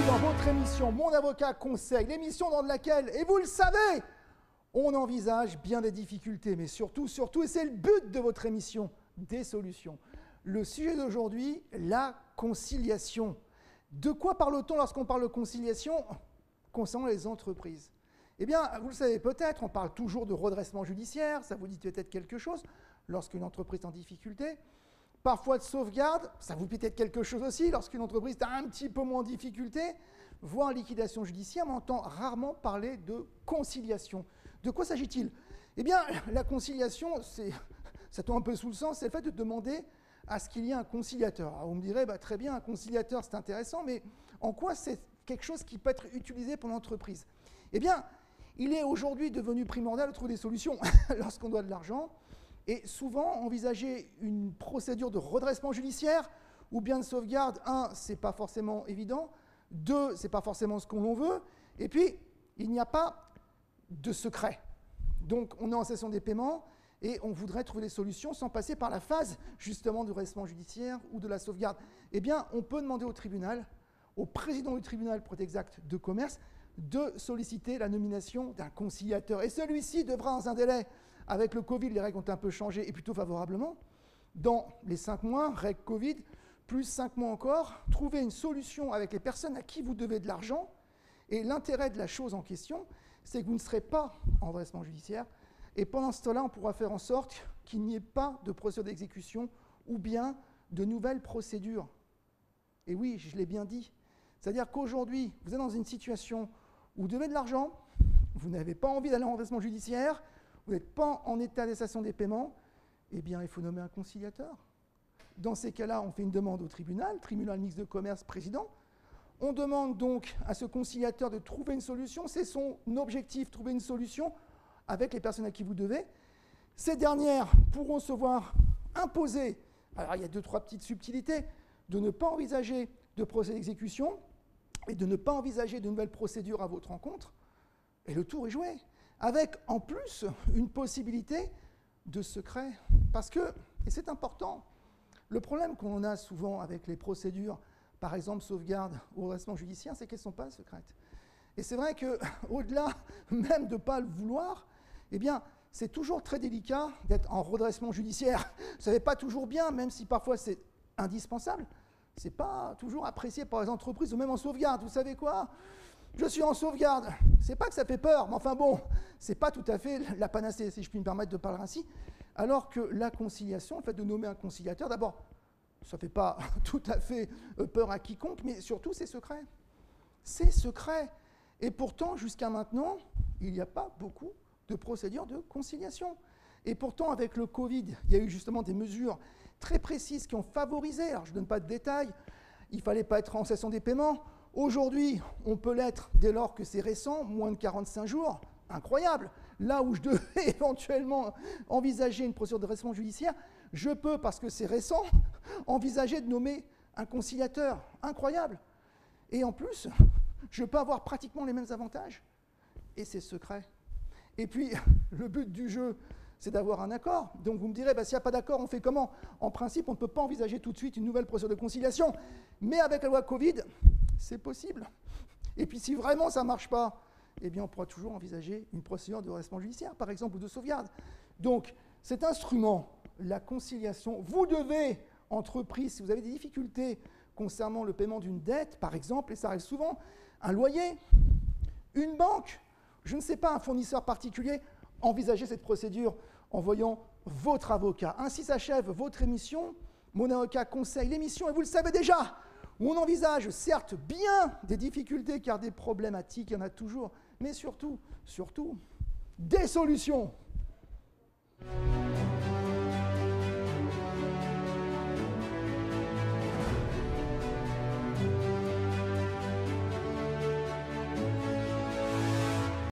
dans votre émission Mon avocat conseil, l'émission dans laquelle, et vous le savez, on envisage bien des difficultés, mais surtout, et c'est le but de votre émission, des solutions. Le sujet d'aujourd'hui, la conciliation. De quoi parle-t-on lorsqu'on parle de conciliation concernant les entreprises? Eh bien, vous le savez peut-être, on parle toujours de redressement judiciaire, ça vous dit peut-être quelque chose, lorsqu'une entreprise est en difficulté. Parfois de sauvegarde, ça vous dit peut-être quelque chose aussi, lorsqu'une entreprise est un petit peu moins en difficulté, voire en liquidation judiciaire, mais on entend rarement parler de conciliation. De quoi s'agit-il? Eh bien, la conciliation, ça tombe un peu sous le sens, c'est le fait de demander à ce qu'il y ait un conciliateur. Alors vous me direz, très bien, un conciliateur, c'est intéressant, mais en quoi c'est quelque chose qui peut être utilisé pour l'entreprise? Eh bien, il est aujourd'hui devenu primordial de trouver des solutions lorsqu'on doit de l'argent, et souvent envisager une procédure de redressement judiciaire ou bien de sauvegarde, c'est pas forcément évident, c'est pas forcément ce qu'on veut, et puis il n'y a pas de secret. Donc on est en cessation des paiements et on voudrait trouver des solutions sans passer par la phase justement du redressement judiciaire ou de la sauvegarde. Eh bien, on peut demander au tribunal, au président du tribunal pour être exact de commerce, de solliciter la nomination d'un conciliateur. Et celui-ci devra, dans un délai, avec le Covid, les règles ont un peu changé et plutôt favorablement, dans les 5 mois, règles Covid, plus 5 mois encore, trouver une solution avec les personnes à qui vous devez de l'argent. Et l'intérêt de la chose en question, c'est que vous ne serez pas en redressement judiciaire. Et pendant ce temps-là, on pourra faire en sorte qu'il n'y ait pas de procédure d'exécution ou bien de nouvelles procédures. Et oui, je l'ai bien dit. C'est-à-dire qu'aujourd'hui, vous êtes dans une situation où vous devez de l'argent, vous n'avez pas envie d'aller en redressement judiciaire, vous n'êtes pas en état de cessation des paiements, eh bien, il faut nommer un conciliateur. Dans ces cas-là, on fait une demande au tribunal mixte de commerce président. On demande donc à ce conciliateur de trouver une solution. C'est son objectif, trouver une solution avec les personnes à qui vous devez. Ces dernières pourront se voir imposer, alors il y a 2-3 petites subtilités, de ne pas envisager de procès d'exécution et de ne pas envisager de nouvelles procédures à votre encontre. Et le tour est joué. Avec en plus une possibilité de secret. Parce que, et c'est important, le problème qu'on a souvent avec les procédures, par exemple sauvegarde ou redressement judiciaire, c'est qu'elles ne sont pas secrètes. Et c'est vrai qu'au-delà même de ne pas le vouloir, eh bien, c'est toujours très délicat d'être en redressement judiciaire. Ça n'est pas toujours bien, même si parfois c'est indispensable. Ce n'est pas toujours apprécié par les entreprises ou même en sauvegarde. Vous savez quoi ? Je suis en sauvegarde. C'est pas que ça fait peur, mais enfin bon, c'est pas tout à fait la panacée, si je puis me permettre de parler ainsi. Alors que la conciliation, le fait de nommer un conciliateur, d'abord, ça ne fait pas tout à fait peur à quiconque, mais surtout c'est secret. C'est secret. Et pourtant, jusqu'à maintenant, il n'y a pas beaucoup de procédures de conciliation. Et pourtant, avec le Covid, il y a eu justement des mesures très précises qui ont favorisé, alors je ne donne pas de détails, il ne fallait pas être en cessation des paiements. Aujourd'hui, on peut l'être dès lors que c'est récent, moins de 45 jours, incroyable. Là où je devais éventuellement envisager une procédure de redressement judiciaire, je peux, parce que c'est récent, envisager de nommer un conciliateur, incroyable. Et en plus, je peux avoir pratiquement les mêmes avantages, et c'est secret. Et puis, le but du jeu, c'est d'avoir un accord. Donc vous me direz, s'il n'y a pas d'accord, on fait comment? En principe, on ne peut pas envisager tout de suite une nouvelle procédure de conciliation. Mais avec la loi Covid, c'est possible. Et puis si vraiment ça ne marche pas, eh bien on pourra toujours envisager une procédure de redressement judiciaire, par exemple, ou de sauvegarde. Donc cet instrument, la conciliation, vous devez, entreprise, si vous avez des difficultés concernant le paiement d'une dette, par exemple, et ça arrive souvent, un loyer, une banque, je ne sais pas, un fournisseur particulier, envisagez cette procédure en voyant votre avocat. Ainsi s'achève votre émission, Mon avocat conseil, l'émission, et vous le savez déjà, où on envisage certes bien des difficultés, car des problématiques, il y en a toujours, mais surtout, des solutions.